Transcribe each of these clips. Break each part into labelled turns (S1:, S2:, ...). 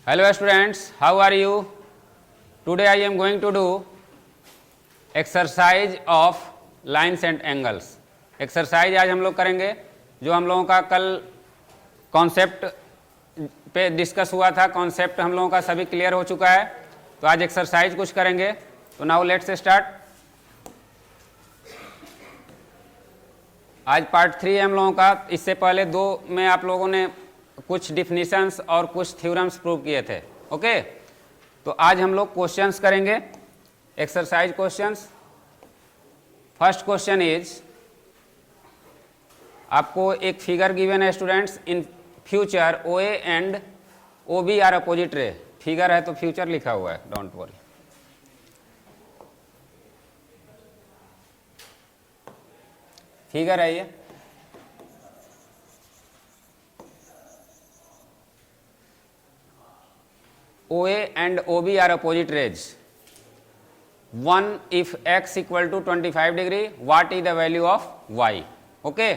S1: Hello students, how are you? Today I am going to do exercise of lines and angles. Exercise आज हम लोग करेंगे जो हम लोगों का कल कॉन्सेप्ट पे डिस्कस हुआ था. कॉन्सेप्ट हम लोगों का सभी क्लियर हो चुका है, तो आज एक्सरसाइज कुछ करेंगे. तो नाउ लेट्स स्टार्ट. आज पार्ट 3 है हम लोगों का. इससे पहले 2 में आप लोगों ने कुछ डिफिनीशंस और कुछ थ्योरम्स प्रूव किए थे. ओके, तो आज हम लोग क्वेश्चंस करेंगे, exercise questions. First question is, आपको एक फिगर गिवन है students. In figure O A and O B are opposite ray. Figure है तो फ्यूचर लिखा हुआ है, डोंट वरी. फिगर है ये. OA and OB are opposite rays. One if x equal to 25 degree, what is the value of y? Okay,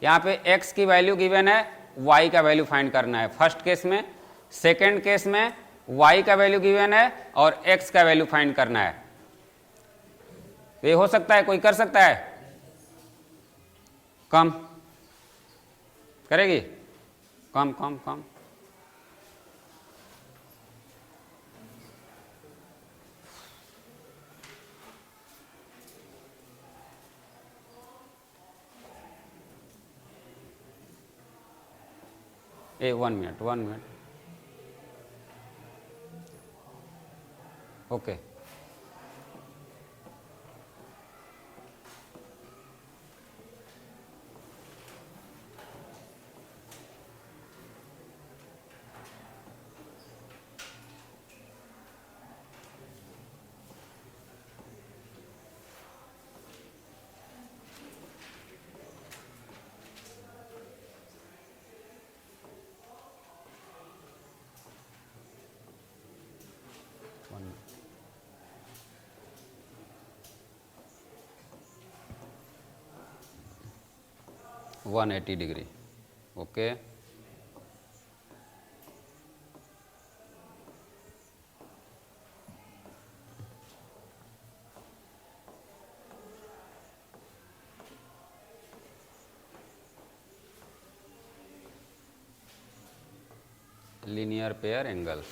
S1: यहाँ पे x की वैल्यू गिवन है, y का वैल्यू फाइंड करना है फर्स्ट केस में. सेकेंड केस में y का वैल्यू गिवन है और x का वैल्यू फाइंड करना है. ये हो सकता है, कोई कर सकता है? कम करेगी? कम कम कम. One minute. Okay, one 180 degree. Okay, linear pair angles.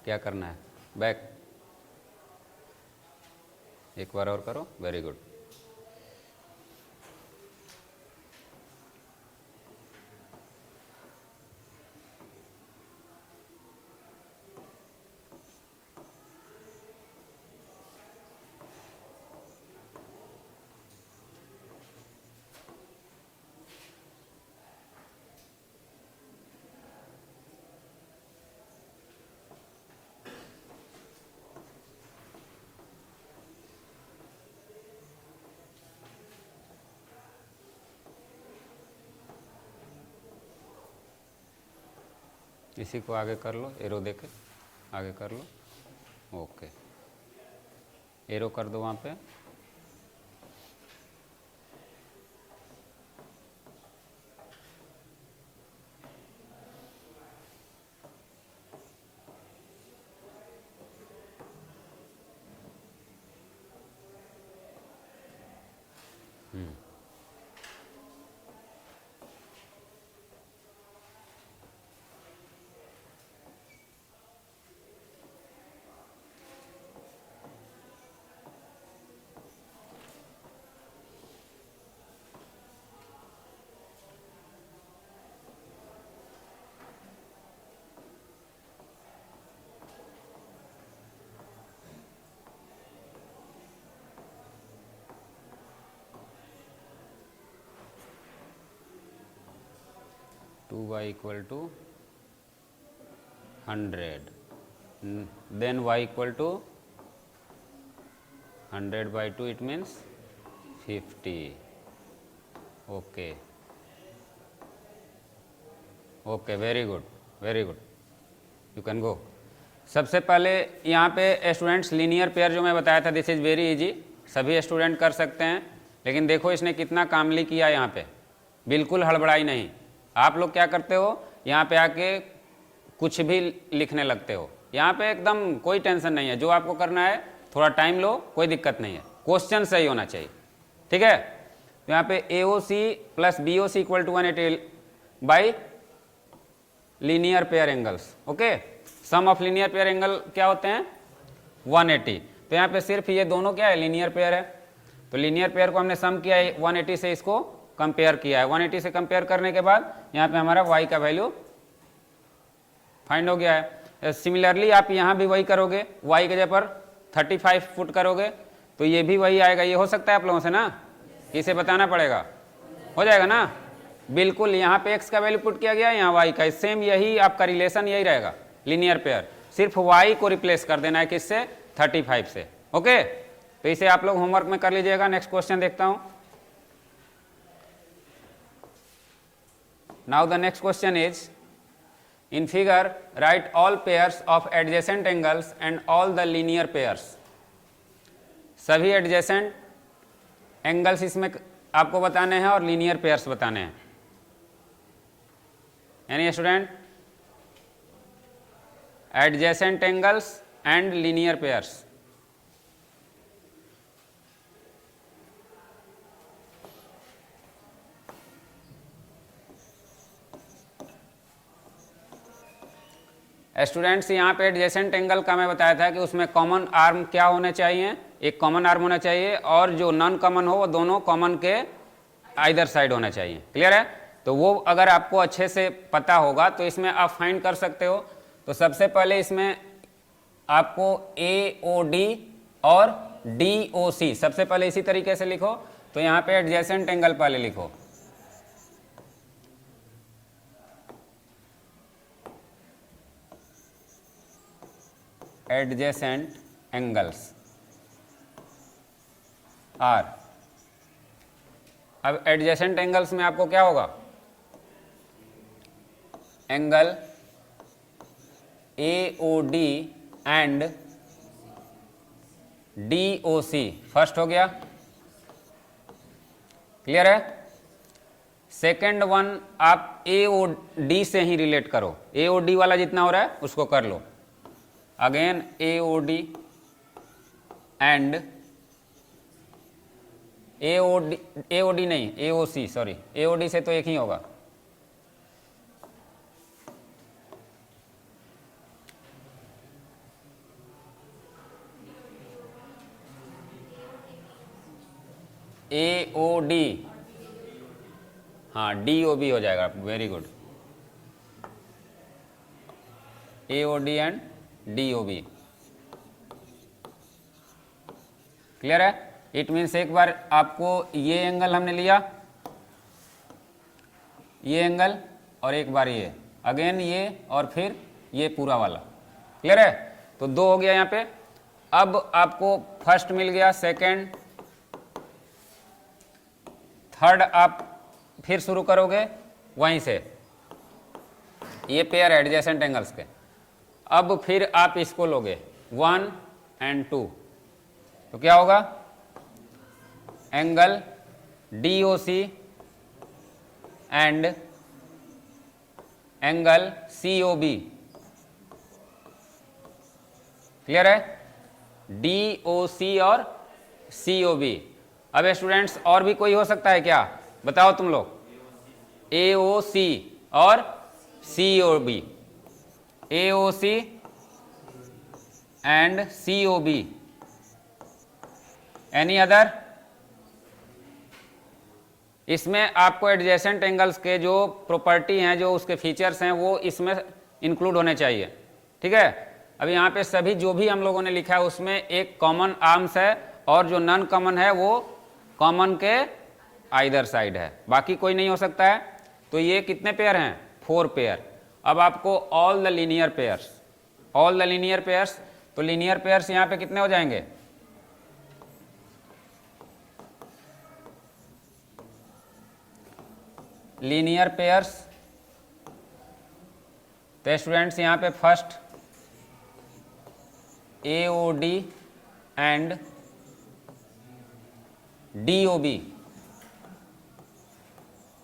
S1: क्या करना है? बैक. एक बार और करो. Very good. इसी को आगे कर लो, एरो देके आगे कर लो. ओके, एरो कर दो वहाँ पे. Two y equal to 100. Then y equal to 100/2, it means 50. Okay, very good, you can go. सबसे पहले यहाँ पे स्टूडेंट्स लीनियर पेयर जो मैं बताया था, दिस इज़ वेरी इजी, सभी स्टूडेंट कर सकते हैं। लेकिन देखो इसने कितना कामली किया, यहाँ पे बिल्कुल हड़बड़ाई नहीं। आप लोग क्या करते हो, यहाँ पे आके कुछ भी लिखने लगते हो। यहाँ पे एकदम कोई टेंशन नहीं है, जो आपको करना है थोड़ा टाइम लो, कोई दिक्कत नहीं है, क्वेश्चन सही होना चाहिए, ठीक है। तो यहाँ पे AOC plus BOC equal to 180 by linear pair angles. Okay, sum of linear pair angle क्या होते हैं 180। तो यहाँ पे सिर्फ ये दोनों क्या है, लीनियर पेयर है। तो लीनियर पेयर को हमने सम किया है 180 से, इसको कंपेयर किया है। 180 से कंपेयर करने के बाद यहाँ पे हमारा y का वैल्यू फाइंड हो गया है। सिमिलरली आप यहाँ भी वही करोगे, y के जगह पर 35 फुट करोगे तो ये भी वही आएगा। ये हो सकता है आप लोगों से ना, इसे बताना पड़ेगा, हो जाएगा ना। बिल्कुल, यहाँ पे x का वैल्यू पुट किया गया, यहाँ y का, सेम यही आपका रिलेशन यही रहेगा लीनियर पेयर। सिर्फ y को रिप्लेस कर देना है किससे, 35 से। ओके, तो इसे आप लोग होमवर्क में कर लीजिएगा। नेक्स्ट क्वेश्चन देखता हूं। Now the next question is, in figure right all pairs of adjacent angles and all the linear pairs. सभी एडजेसेंट एंगल्स इसमें आपको बताने हैं और लीनियर पेयर्स बताने हैं। Any student, adjacent angles and linear pairs. Students, यहाँ पे एडजेसेंट एंगल का मैं बताया था कि उसमें कॉमन आर्म क्या होने चाहिए, एक कॉमन आर्म होना चाहिए, और जो नॉन कॉमन हो वो दोनों कॉमन के आइदर साइड होना चाहिए। क्लियर है? तो वो अगर आपको अच्छे से पता होगा तो इसमें आप फाइंड कर सकते हो। तो सबसे पहले इसमें आपको AOD और DOC सबसे पहले इसी तरीके से लिखो। तो यहाँ पे एडजेसेंट एंगल पहले लिखो, एडजेसेंट एंगल्स आर। अब एडजेसेंट एंगल्स में आपको क्या होगा, angle AOD and DOC first हो गया। क्लियर है? सेकेंड वन आप AOD से ही रिलेट करो, AOD वाला जितना हो रहा है उसको कर लो। अगेन AOD एंड AOD नहीं, AOC, सॉरी, AOD से तो एक ही होगा। AOD, हाँ DOB हो जाएगा, very good. AOD and DOB। Clear है? इट मीन्स एक बार आपको ये एंगल हमने लिया, ये एंगल, और एक बार ये, अगेन ये, और फिर ये पूरा वाला। क्लियर है? तो दो हो गया यहाँ पे। अब आपको फर्स्ट मिल गया, सेकंड, थर्ड आप फिर शुरू करोगे वहीं से, ये पेयर एडजेसेंट एंगल्स के। अब फिर आप इसको लोगे 1 एंड 2, तो क्या होगा, angle DOC and angle COB। Clear है? DOC और COB। अब स्टूडेंट्स और भी कोई हो सकता है क्या, बताओ तुम लोग? AOC और COB, AOC and COB। Any other? इसमें आपको एडजेसेंट एंगल्स के जो प्रॉपर्टी हैं, जो उसके फीचर्स हैं, वो इसमें इंक्लूड होने चाहिए। ठीक है? अब यहाँ पे सभी जो भी हम लोगों ने लिखा है उसमें एक कॉमन आर्म्स है, और जो नॉन कॉमन है वो कॉमन के आइदर साइड है, बाकी कोई नहीं हो सकता है। तो ये कितने पेयर हैं, 4 पेयर। अब आपको all the linear pairs, all the linear pairs, तो लीनियर पेयर्स यहाँ पे कितने हो जाएंगे, लीनियर पेयर्स। तो स्टूडेंट्स यहाँ पे फर्स्ट AOD एंड DOB,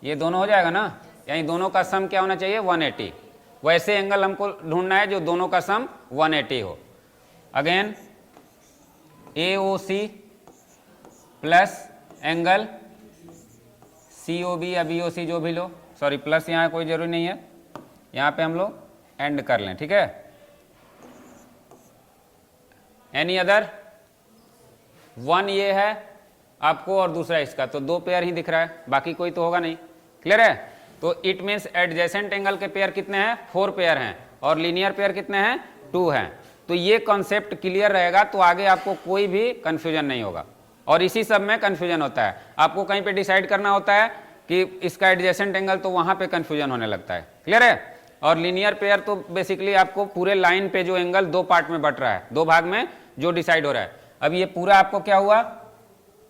S1: ये दोनों हो जाएगा ना, यानी दोनों का सम क्या होना चाहिए 180। वैसे एंगल हमको ढूंढना है जो दोनों का सम 180 हो। Again AOC plus angle COB या BOC जो भी लो, सॉरी प्लस यहाँ कोई जरूरी नहीं है, यहाँ पे हम लोग एंड कर लें, ठीक है। एनी अदर, वन ये है आपको और दूसरा इसका, तो दो पेयर ही दिख रहा है, बाकी कोई तो होगा नहीं। क्लियर है? तो इट मीन्स एडजेसेंट एंगल के पेयर कितने हैं? 4 पेयर हैं, और लीनियर पेयर कितने हैं? 2 हैं। तो ये कॉन्सेप्ट क्लियर रहेगा तो आगे आपको कोई भी कंफ्यूजन नहीं होगा। और इसी सब में कंफ्यूजन होता है, आपको कहीं पे डिसाइड करना होता है कि इसका एडजेसेंट एंगल, तो वहां पे कंफ्यूजन होने लगता है। क्लियर है? और लीनियर पेयर तो बेसिकली आपको पूरे लाइन पे जो एंगल 2 पार्ट में बट रहा है, 2 भाग में जो डिसाइड हो रहा है। अब ये पूरा आपको क्या हुआ,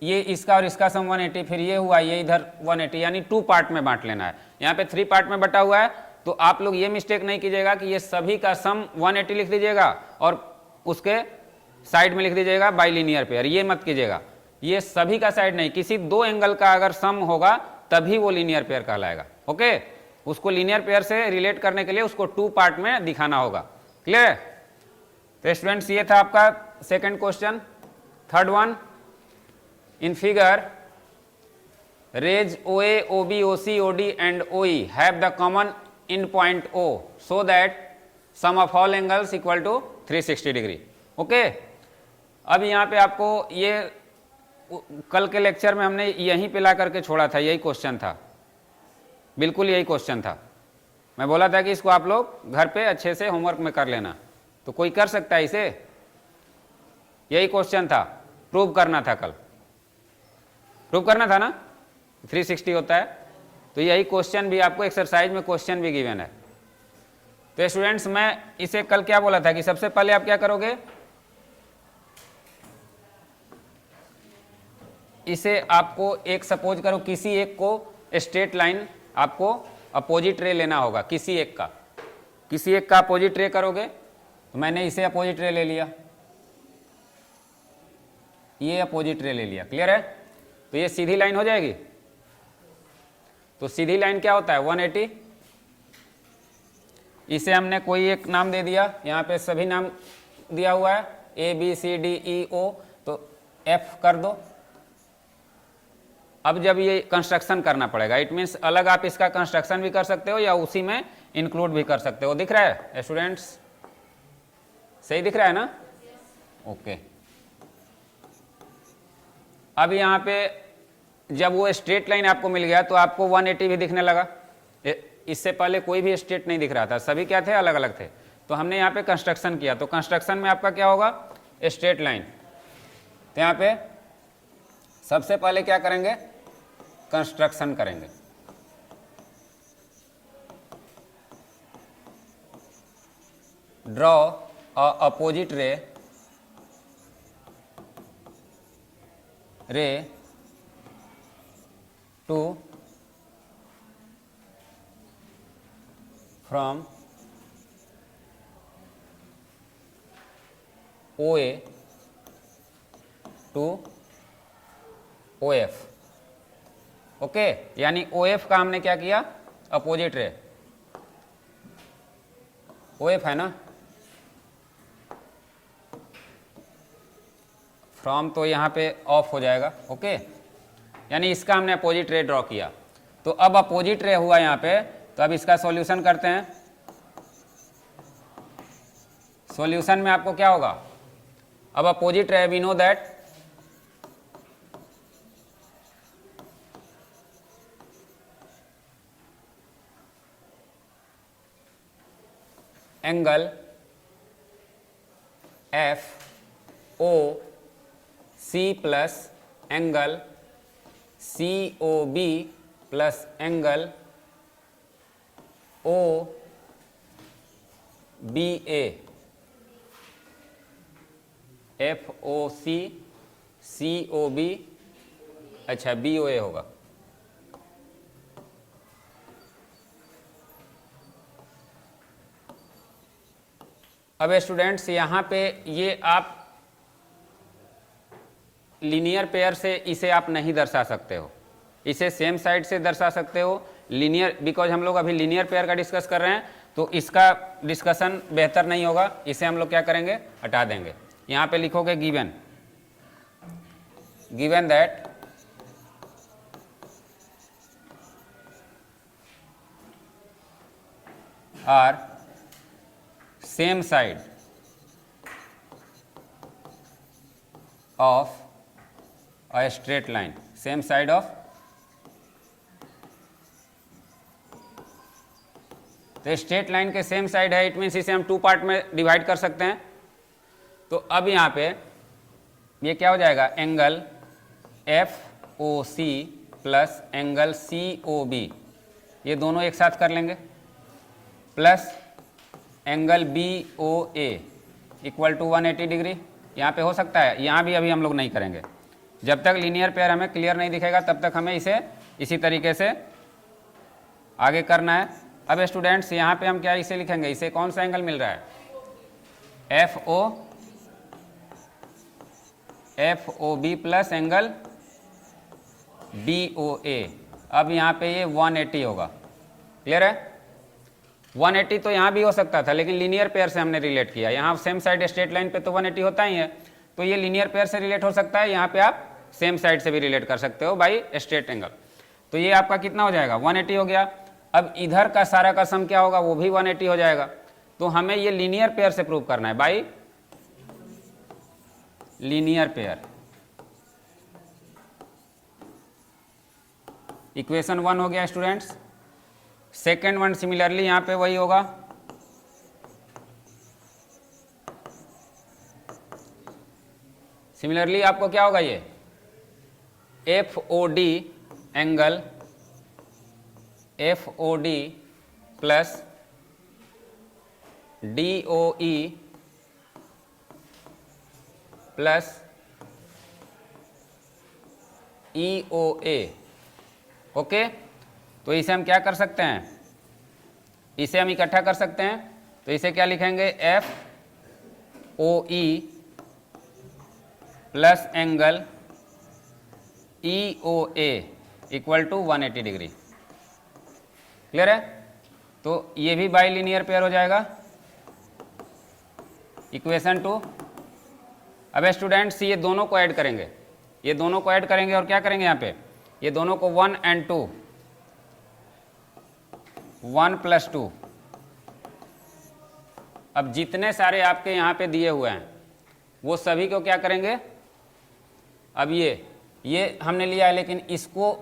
S1: ये इसका और इसका सम 180, फिर ये हुआ, ये इधर 180, यानी 2 पार्ट में बांट लेना है। यहाँ पे 3 पार्ट में बटा हुआ है, तो आप लोग ये मिस्टेक नहीं कीजिएगा कि ये सभी का सम 180 लिख दीजिएगा और उसके साइड में लिख दीजिएगा बाई लीनियर पेयर, ये मत कीजिएगा। ये सभी का साइड नहीं, किसी 2 एंगल का अगर सम होगा तभी वो लीनियर पेयर कहलाएगा। ओके, उसको लीनियर पेयर से रिलेट करने के लिए उसको 2 पार्ट में दिखाना होगा। क्लियर? तो स्टूडेंट्स ये था आपका second question. Third one, in figure rays OA, OB, OC, OD and OE have the common end point O so that sum of all angles equal to 360 degree. Okay, अब यहाँ पे आपको ये कल के लेक्चर में हमने यहीं पे ला करके छोड़ा था, यही क्वेश्चन था, बिल्कुल यही क्वेश्चन था। मैं बोला था कि इसको आप लोग घर पे अच्छे से होमवर्क में कर लेना, तो कोई कर सकता है इसे, यही क्वेश्चन था, प्रूव करना था, कल प्रूव करना था ना, 360 होता है। तो यही क्वेश्चन भी आपको एक्सरसाइज में क्वेश्चन भी गिवन है। तो स्टूडेंट्स मैं इसे कल क्या बोला था कि सबसे पहले आप क्या करोगे, इसे आपको एक सपोज करो किसी एक को स्ट्रेट लाइन आपको अपोजिट रे लेना होगा, किसी एक का अपोजिट रे करोगे। तो मैंने इसे अपोजिट रे ले लिया, ये अपोजिट रे ले लिया। क्लियर है? तो ये सीधी लाइन हो जाएगी। तो सीधी लाइन क्या होता है 180। इसे हमने कोई एक नाम दे दिया, यहाँ पे सभी नाम दिया हुआ है ABCDEO, तो F कर दो। अब जब ये कंस्ट्रक्शन करना पड़ेगा, इट मीन्स अलग आप इसका कंस्ट्रक्शन भी कर सकते हो या उसी में इंक्लूड भी कर सकते हो। दिख रहा है स्टूडेंट्स? सही दिख रहा है ना? ओके। अब यहाँ पे जब वो स्ट्रेट लाइन आपको मिल गया तो आपको 180 भी दिखने लगा। इससे पहले कोई भी स्ट्रेट नहीं दिख रहा था, सभी क्या थे, अलग अलग थे। तो हमने यहाँ पे कंस्ट्रक्शन किया, तो कंस्ट्रक्शन में आपका क्या होगा, स्ट्रेट लाइन। तो यहाँ पे सबसे पहले क्या करेंगे, कंस्ट्रक्शन करेंगे। Draw a opposite ray to from OA to OF। Okay, यानी OF का हमने क्या किया, अपोजिट रे। OF है ना, फ्रॉम तो यहाँ पे ऑफ हो जाएगा। ओके, यानी इसका हमने अपोजिट रे ड्रॉ किया। तो अब अपोजिट रे हुआ यहाँ पे, तो अब इसका सॉल्यूशन करते हैं। सॉल्यूशन में आपको क्या होगा, अब opposite ray we know that angle FOC plus angle COB plus angle OBA, FOC COB, अच्छा BOA होगा। अब स्टूडेंट्स यहाँ पे ये आप लीनियर पेयर से इसे आप नहीं दर्शा सकते हो, इसे सेम साइड से दर्शा सकते हो लीनियर, बिकॉज हम लोग अभी लीनियर पेयर का डिस्कस कर रहे हैं तो इसका डिस्कशन बेहतर नहीं होगा, इसे हम लोग क्या करेंगे, हटा देंगे। यहाँ पे लिखोगे given that are same side of a straight line, same side of, तो स्ट्रेट लाइन के सेम साइड है, इट मीन्स इसे हम टू पार्ट में डिवाइड कर सकते हैं। तो अब यहाँ पे ये क्या हो जाएगा, angle F O C plus angle C O B, ये दोनों एक साथ कर लेंगे, plus angle B O A equal to 180 degree. यहाँ पे हो सकता है, यहाँ भी अभी हम लोग नहीं करेंगे, जब तक लीनियर पेयर हमें क्लियर नहीं दिखेगा तब तक हमें इसे इसी तरीके से आगे करना है। अब स्टूडेंट्स यहाँ पे हम क्या इसे लिखेंगे, इसे कौन सा एंगल मिल रहा है, F O B plus angle B O A. अब यहाँ पे ये 180 होगा, क्लियर है। 180 तो यहाँ भी हो सकता था लेकिन लीनियर पेयर से हमने रिलेट किया, यहाँ सेम साइड स्ट्रेट लाइन पे तो 180 होता ही है, तो ये लीनियर पेयर से रिलेट हो सकता है, यहाँ पे आप सेम साइड से भी रिलेट कर सकते हो बाई स्ट्रेट एंगल। तो ये आपका कितना हो जाएगा, 180 हो गया। अब इधर का सारा का सम क्या होगा, वो भी 180 हो जाएगा। तो हमें ये लीनियर पेयर से प्रूव करना है बाई लीनियर पेयर। इक्वेशन 1 हो गया स्टूडेंट्स। सेकेंड वन सिमिलरली यहाँ पे वही होगा, सिमिलरली आपको क्या होगा, ये F O D angle F O D plus D O E plus E O A. Okay, तो इसे हम क्या कर सकते हैं, इसे हम इकट्ठा कर सकते हैं, तो इसे क्या लिखेंगे, F O E plus angle E O A equal to 180 degree. Clear है। तो ये भी बाई लीनियर पेयर हो जाएगा। इक्वेशन 2। अब स्टूडेंट्स ये दोनों को ऐड करेंगे, ये दोनों को ऐड करेंगे और क्या करेंगे, यहाँ पे ये दोनों को 1 and 2, 1 + 2। अब जितने सारे आपके यहाँ पे दिए हुए हैं वो सभी को क्या करेंगे, अब ये हमने लिया है लेकिन इसको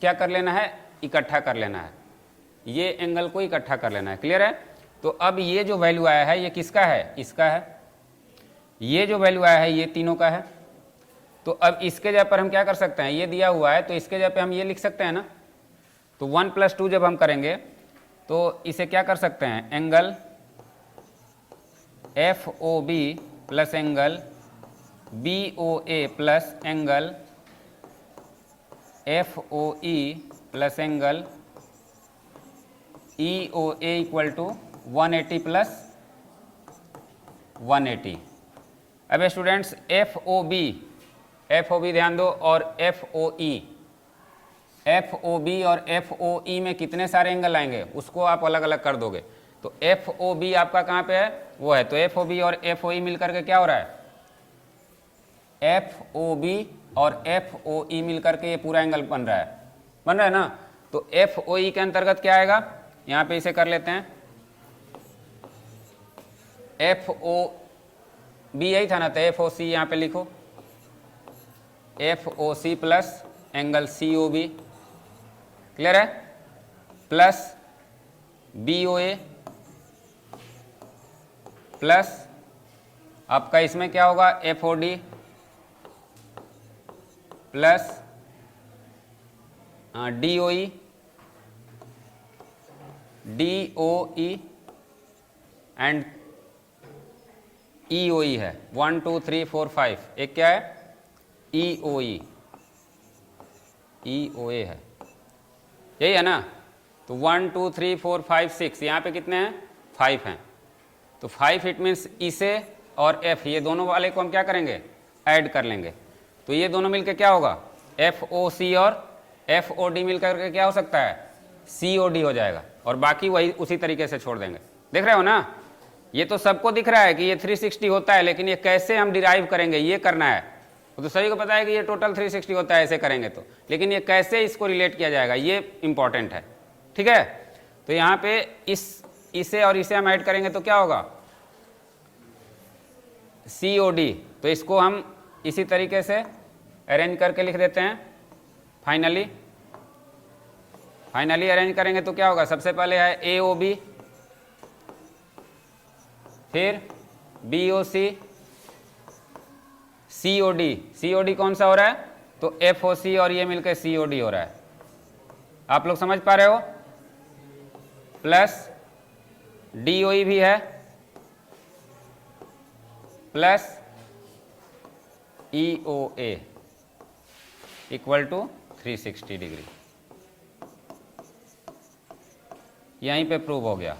S1: क्या कर लेना है, इकट्ठा कर लेना है, ये एंगल को इकट्ठा कर लेना है। क्लियर है। तो अब ये जो वैल्यू आया है ये किसका है, इसका है। ये जो वैल्यू आया है ये तीनों का है। तो अब इसके जगह पर हम क्या कर सकते हैं, ये दिया हुआ है तो इसके जगह पे हम ये लिख सकते हैं ना। तो 1 + 2 जब हम करेंगे तो इसे क्या कर सकते हैं, angle F O B plus angle B O A plus angle F O E plus angle E O A equal to 180 + 180। अब स्टूडेंट्स एफ ओ बी ध्यान दो, और एफ ओ बी और एफ ओ ई में कितने सारे एंगल आएंगे उसको आप अलग अलग कर दोगे। तो एफ ओ बी आपका कहाँ पे है, वो है, तो एफ ओ बी और एफ ओ ई मिलकर के क्या हो रहा है, एफ ओ बी और एफ ओ ई मिलकर के ये पूरा एंगल बन रहा है ना। तो एफ ओ ई के अंतर्गत क्या आएगा, यहाँ पे इसे कर लेते हैं, एफ ओ बी यही था ना, तो एफ ओ सी यहाँ पे लिखो, F O C plus angle C O B. Clear है, plus B O A plus आपका इसमें क्या होगा, F O D plus D O E and E O E है। 1 2 3 4 5, एक क्या है, ई ओ ए है, यही है ना। तो 1 2 3 4 5 6, यहाँ पे कितने हैं, 5 हैं। तो 5 इट मीन्स ई से और एफ, ये दोनों वाले को हम क्या करेंगे, ऐड कर लेंगे। तो ये दोनों मिलकर क्या होगा, एफ ओ सी और एफ ओ डी मिलकर के क्या हो सकता है, सी ओ डी हो जाएगा, और बाकी वही उसी तरीके से छोड़ देंगे। देख रहे हो ना, ये तो सबको दिख रहा है कि ये 360 होता है, लेकिन ये कैसे हम डिराइव करेंगे ये करना है। तो सभी को पता है कि ये टोटल 360 होता है ऐसे करेंगे तो, लेकिन ये कैसे इसको रिलेट किया जाएगा ये इंपॉर्टेंट है, ठीक है। तो यहाँ पे इसे और इसे हम ऐड करेंगे तो क्या होगा, COD। तो इसको हम इसी तरीके से अरेंज करके लिख देते हैं। फाइनली अरेंज करेंगे तो क्या होगा, सबसे पहले है AOB, फिर BOC, COD कौन सा हो रहा है, तो FOC और ये मिलकर COD हो रहा है। आप लोग समझ पा रहे हो, प्लस DOE भी है, plus EOA equal to 360 degree. यहीं पे प्रूव हो गया।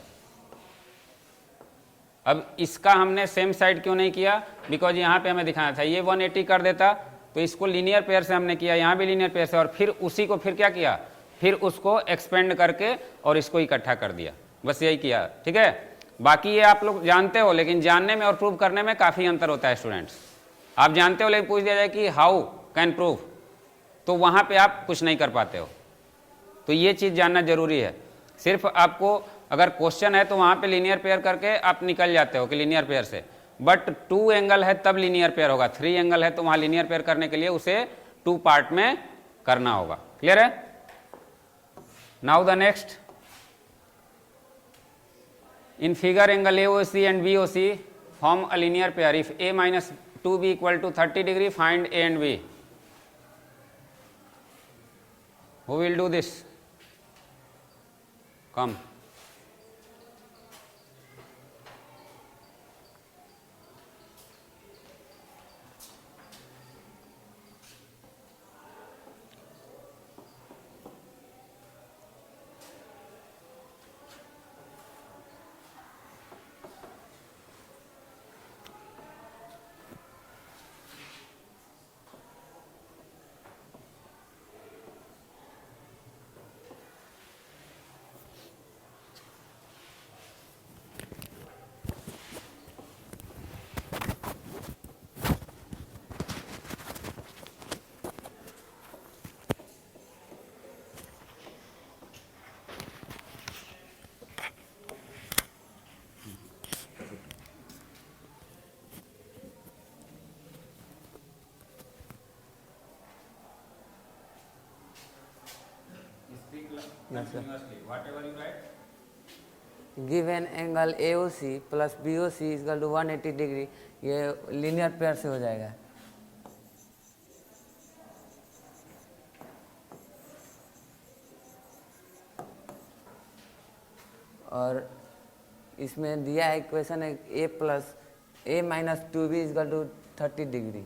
S1: अब इसका हमने सेम साइड क्यों नहीं किया, बिकॉज यहाँ पे हमें दिखाना था, ये 180 कर देता तो इसको लीनियर पेयर से हमने किया, यहाँ भी लीनियर पेयर से, और फिर उसी को फिर क्या किया, फिर उसको एक्सपेंड करके और इसको इकट्ठा कर दिया, बस यही किया, ठीक है। बाकी ये आप लोग जानते हो, लेकिन जानने में और प्रूव करने में काफ़ी अंतर होता है स्टूडेंट्स। आप जानते हो लेकिन पूछ दिया जाए कि हाउ कैन प्रूव, तो वहाँ पे आप कुछ नहीं कर पाते हो। तो ये चीज़ जानना जरूरी है। सिर्फ आपको अगर क्वेश्चन है तो वहाँ पे लीनियर पेयर करके आप निकल जाते हो कि लीनियर पेयर से, बट 2 एंगल है तब लीनियर पेयर होगा, 3 एंगल है तो वहाँ लीनियर पेयर करने के लिए उसे 2 पार्ट में करना होगा। क्लियर है। Now the next, in figure angle AOC and BOC form a linear pair if A minus 2B equal to 30 degree, find A and B। Who will do this? Come. Whatever you write.
S2: Given angle AOC plus BOC equal to 180 degree, ये linear pair से हो जाएगा। और इसमें दिया है equation है A minus 2B equal to 30 degree.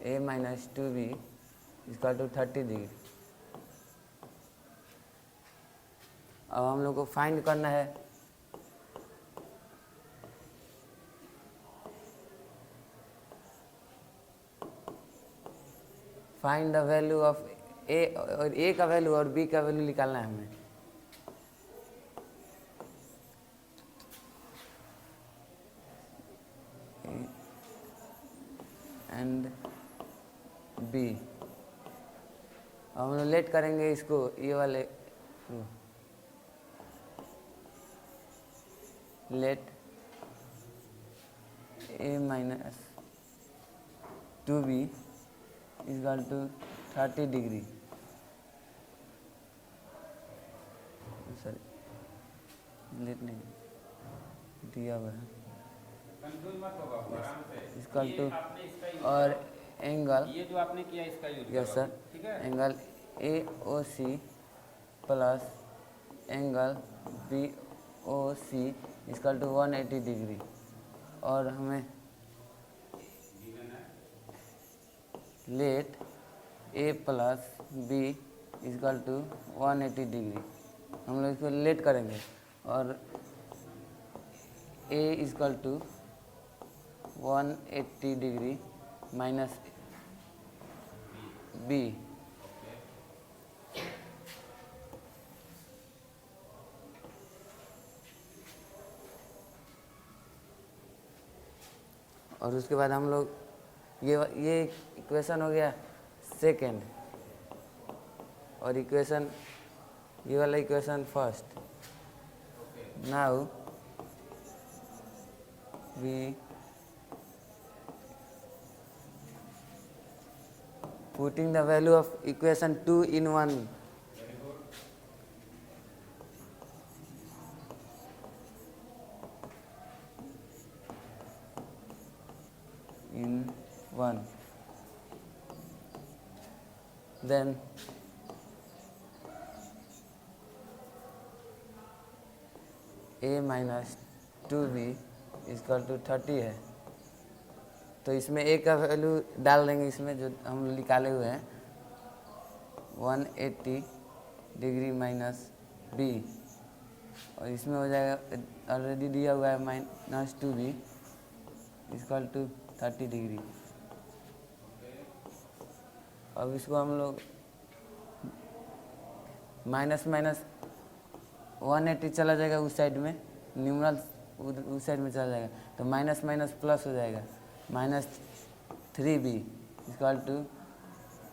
S2: A minus 2B equal to 30 degree. अब हम लोग को फाइंड करना है find the value of A, और A का वैल्यू और B का वैल्यू निकालना है हमें। एंड B हम लोग लेट करेंगे इसको, ये वाले let A minus 2B equal to 30 degree. Sorry let नहीं दिया हुआ है, इक्वल टू और एंगल,
S1: ये जो आपने किया इसका use
S2: yes sir, angle AOC plus angle BOC equal to 180 degree. और हमें let A plus B equal to 180 degree. हम लोग इसको लेट करेंगे और A equal to 180 degree minus B. और उसके बाद हम लोग ये इक्वेशन हो गया सेकेंड, और इक्वेशन ये वाला equation first. Now we putting the value of equation 2 in 1 in 1, then a minus 2b equal to 30 है। तो इसमें a का वैल्यू डाल देंगे, इसमें जो हम निकाले हुए हैं 180 डिग्री माइनस b, और इसमें हो जाएगा ऑलरेडी दिया हुआ है minus 2b equal to 30 degree. अब इसको हम लोग माइनस माइनस 180 चला जाएगा उस साइड में, न्यूमरल उस साइड में चला जाएगा, तो माइनस माइनस प्लस हो जाएगा, minus 3b equal to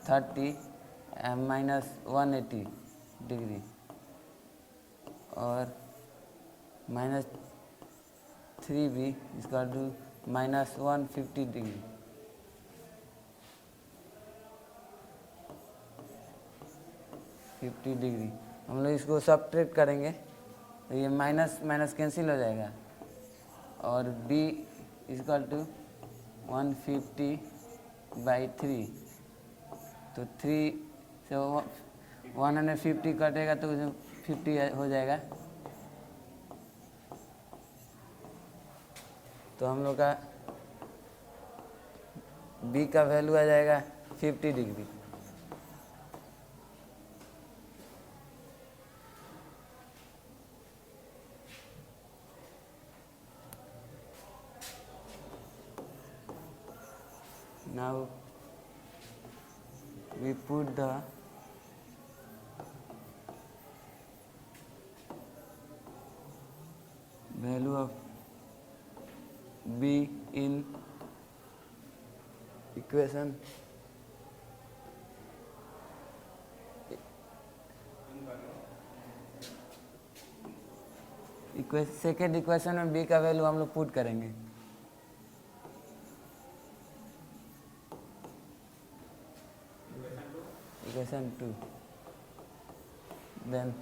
S2: 30 minus 180 degree, और minus 3b equal to minus 150 degree. हम लोग इसको सब्ट्रैक्ट करेंगे तो ये माइनस माइनस कैंसिल हो जाएगा, और b इक्वल टू 150/3, तो 3 से 150 कटेगा तो 50 हो जाएगा। तो हम लोग का b का वैल्यू आ जाएगा 50 degree. Now we put the value of b in equation second equation में b का वैल्यू हम लोग पुट करेंगे। Equation 2, then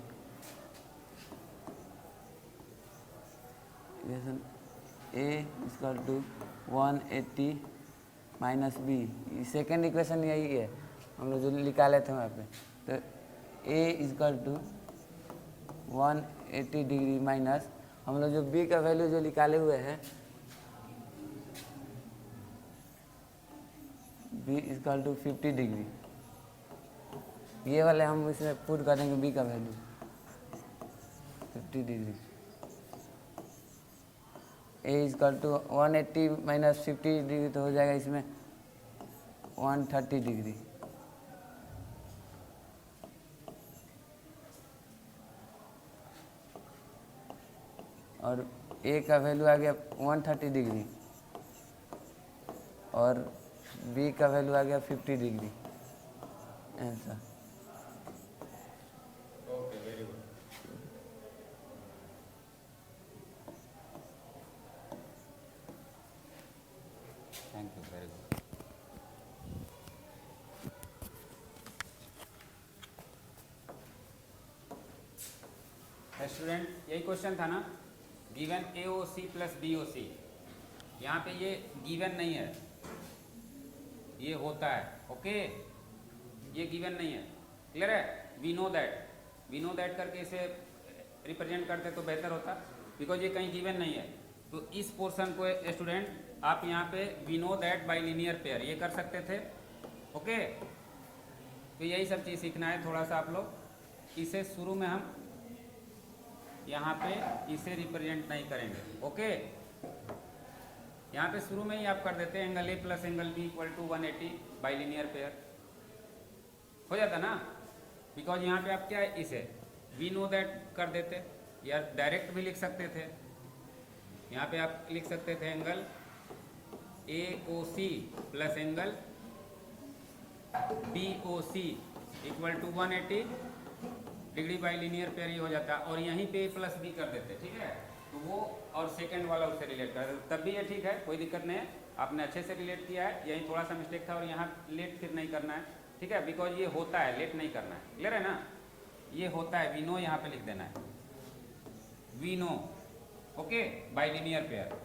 S2: equation a equal to 180 minus B, second equation यही है हम लोग जो निकाले थे वहाँ पे। तो a equal to 180 degree minus हम लोग जो b का वैल्यू जो निकाले हुए हैं b इक्वल टू 50 डिग्री, ये वाले हम इसमें पुट कर देंगे b का value 50 degree. a equal to 180 minus 50 degree तो हो जाएगा इसमें 130 डिग्री, और a का वैल्यू आ गया 130 डिग्री, और b का वैल्यू आ गया 50 degree. Answer.
S1: Okay, very good. Thank you, very good. Student, यही क्वेश्चन था ना, गिवन AOC प्लस BOC। यहाँ पे ये गिवन नहीं है, ये होता है। ओके, ये गिवन नहीं है, क्लियर है। वी नो दैट करके इसे रिप्रेजेंट करते तो बेहतर होता, बिकॉज ये कहीं गिवन नहीं है। तो इस पोर्शन को स्टूडेंट आप यहाँ पे we know that by linear pair ये कर सकते थे। ओके, तो यही सब चीज़ सीखना है थोड़ा सा आप लोग। इसे शुरू में हम यहाँ पे इसे रिप्रेजेंट नहीं करेंगे, ओके। यहाँ पे शुरू में ही आप कर देते हैं angle A plus angle B equal to 180 by linear pair, हो जाता ना। बिकॉज यहाँ पे आप क्या है, इसे वी नो दैट कर देते, या डायरेक्ट भी लिख सकते थे। यहाँ पे आप लिख सकते थे angle AOC plus angle BOC equal to 180 degree by linear pair, ही हो जाता। और यहीं पे प्लस बी कर देते, ठीक है। तो वो और सेकंड वाला उससे रिलेट कर देते, तब भी ये ठीक है, कोई दिक्कत नहीं है। आपने अच्छे से रिलेट किया है, यही थोड़ा सा मिस्टेक था। और यहाँ लेट फिर नहीं करना है, ठीक है, बिकॉज ये होता है, लेट नहीं करना है। क्लियर है ना, ये होता है, वी नो यहाँ पे लिख देना है, we know, okay, by linear pair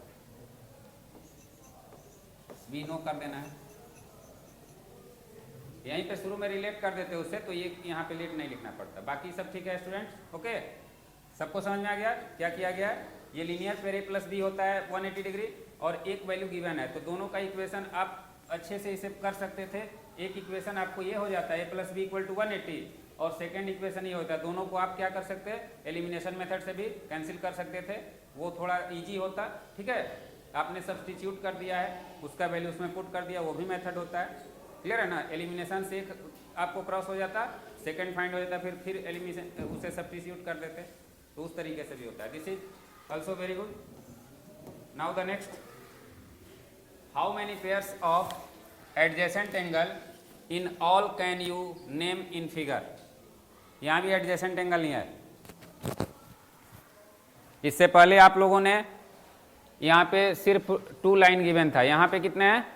S1: we know कर देना है। यहीं पे शुरू में रिलेट कर देते उससे, तो ये यहाँ पे लेट नहीं लिखना पड़ता। बाकी सब ठीक है स्टूडेंट्स, ओके। सबको समझ में आ गया क्या किया गया है। ये linear pair A plus B होता है 180 डिग्री, और एक वैल्यू गिवन है, तो दोनों का इक्वेशन आप अच्छे से इसे कर सकते थे। एक इक्वेशन आपको ये हो जाता है ए प्लस बी इक्वल टू 180, और सेकेंड इक्वेशन ये होता है। दोनों को आप क्या कर सकते हैं, एलिमिनेशन मेथड से भी कैंसिल कर सकते थे, वो थोड़ा ईजी होता, ठीक है। आपने सब्स्टिट्यूट कर दिया है, उसका वैल्यू उसमें पुट कर दिया, वो भी मेथड होता है। क्लियर है ना, एलिमिनेशन से एक आपको क्रॉस हो जाता, सेकंड फाइंड हो जाता, फिर एलिमिनेशन उसे सब्स्टिट्यूट कर देते, तो उस तरीके से भी होता है। This is also very good. Now the next, how many pairs of adjacent angle in all can you name in figure. यहाँ भी एडजेसेंट एंगल नहीं है। इससे पहले आप लोगों ने यहाँ पे सिर्फ 2 लाइन गिवन था, यहाँ पे कितने हैं,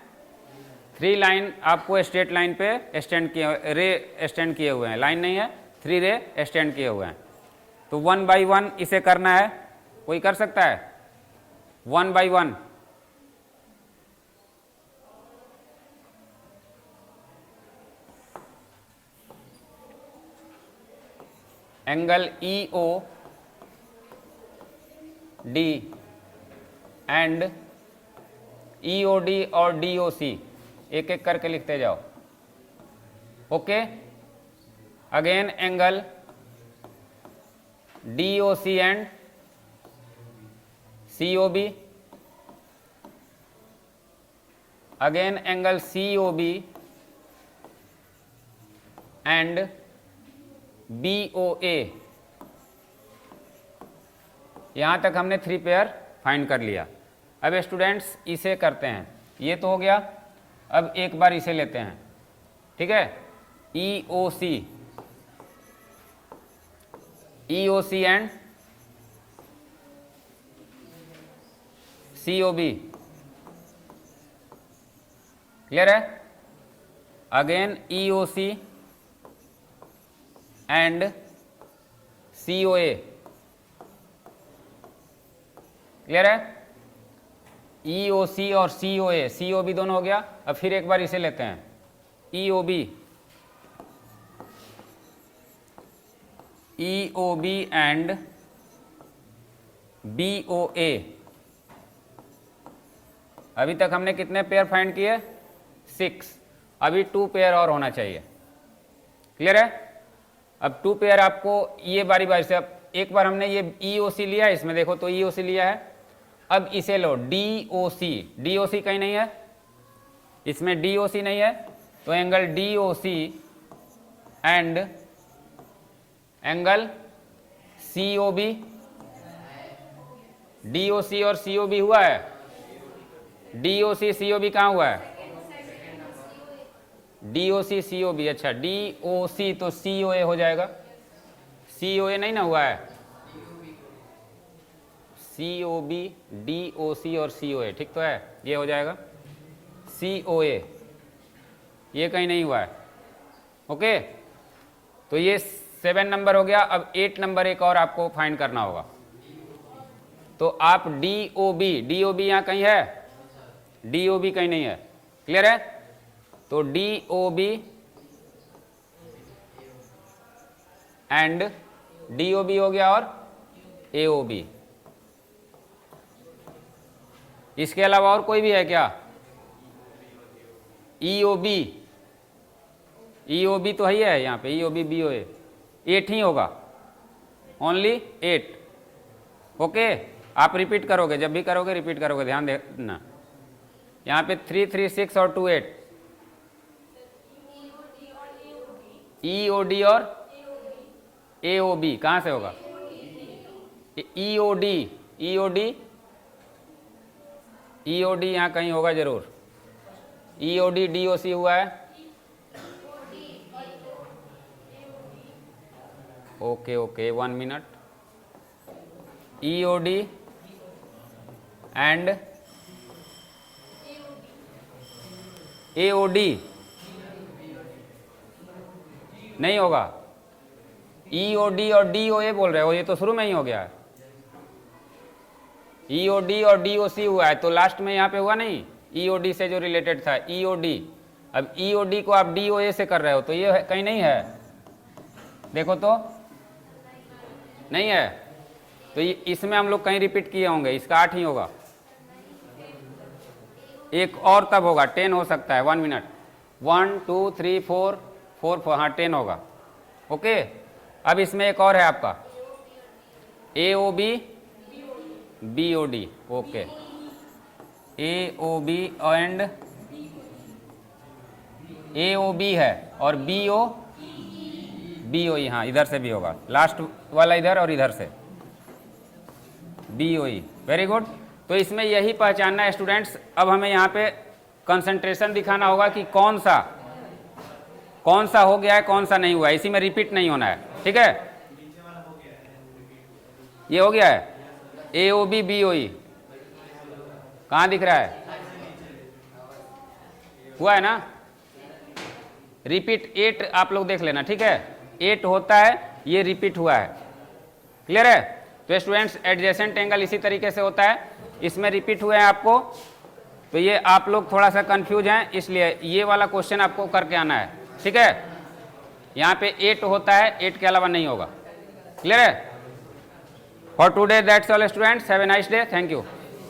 S1: 3 लाइन आपको स्ट्रेट लाइन पे एक्सटेंड किए, रे एक्सटेंड किए हुए हैं, लाइन नहीं है, 3 रे एक्सटेंड किए हुए हैं। तो 1 बाई 1 इसे करना है, कोई कर सकता है 1 by 1। Angle EOD and EOD और DOC एक एक करके लिखते जाओ, okay. Again angle DOC and COB, again angle COB and BOA। यहां तक हमने 3 पेयर फाइंड कर लिया। अब स्टूडेंट्स इसे करते हैं, ये तो हो गया। अब एक बार इसे लेते हैं, ठीक है, EOC एंड COB। क्लियर है, again EOC and COA। Clear है, EOC और COA, COB दोनों हो गया। अब फिर एक बार इसे लेते हैं, EOB एंड BOA। अभी तक हमने कितने पेयर फाइंड किए, 6। अभी 2 पेयर और होना चाहिए। क्लियर है, अब 2 पेयर आपको ये बारी बारी से, अब एक बार हमने ये EOC लिया है, इसमें देखो तो EOC लिया है। अब इसे लो DOC कहीं नहीं है, इसमें DOC नहीं है, तो angle DOC and angle COB। DOC और COB हुआ है, DOC COB कहाँ हुआ है, DOC COB, अच्छा DOC तो COA हो जाएगा, COA नहीं ना हुआ है, COB DOC और COA, ठीक तो है, ये हो जाएगा COA, ये कहीं नहीं हुआ है, ओके। तो ये 7 नंबर हो गया। अब 8 नंबर एक और आपको फाइंड करना होगा। तो आप DOB यहाँ कहीं है, DOB कहीं नहीं है, क्लियर है। तो DOB एंड DOB हो गया, और AOB। इसके अलावा और कोई भी है क्या, EOB ई ओ बी तो ही है यहाँ पे, ई ओ बी बी ओ ए, 8 ही होगा, ओनली 8। ओके, आप रिपीट करोगे, जब भी करोगे रिपीट करोगे, ध्यान देना। यहाँ पे 3 3 6 और 2 8, ई ओ डी और ए ओ बी कहाँ से होगा? ई ओ डी, ई ओ डी, ई ओ डी यहाँ कहीं होगा जरूर। ई O D D O C हुआ है। Okay okay, 1 minute. E O D and A O D नहीं होगा। ई ओ डी और डी ओ ए बोल रहे हो, ये तो शुरू में ही हो गया है। ई ओ डी और डी ओ सी हुआ है, तो लास्ट में यहाँ पे हुआ नहीं, ई ओ डी से जो रिलेटेड था, ई ओ डी। अब ई ओ डी को आप डी ओ ए से कर रहे हो, तो ये कहीं नहीं है, देखो तो नहीं है, तो इसमें हम लोग कहीं रिपीट किए होंगे, इसका 8 ही होगा। एक और तब होगा, 10 हो सकता है। 1 मिनट, 1 2 3 4 4 4, हाँ 10 होगा। ओके, अब इसमें एक और है आपका A O B B O D. Okay, A O B and A O B है और बी ओ ई, हाँ इधर से भी होगा, लास्ट वाला इधर और इधर से B O E. Very good. तो इसमें यही पहचानना है स्टूडेंट्स। अब हमें यहाँ पे कंसंट्रेशन दिखाना होगा कि कौन सा हो गया है, कौन सा नहीं हुआ है, इसी में रिपीट नहीं होना है, ठीक है। ये हो गया है ए ओ बी बी ओ ई, कहाँ दिख रहा है? हुआ है ना? रिपीट 8 आप लोग देख लेना, ठीक है। 8 होता है, ये रिपीट हुआ है, क्लियर है। तो स्टूडेंट्स एडजेसेंट एंगल इसी तरीके से होता है, इसमें रिपीट हुए हैं आपको, तो ये आप लोग थोड़ा सा कंफ्यूज हैं, इसलिए ये वाला क्वेश्चन आपको करके आना है, ठीक है। यहाँ पे 8 होता है, 8 के अलावा नहीं होगा, क्लियर है। For today that's all students, have a nice day, thank you.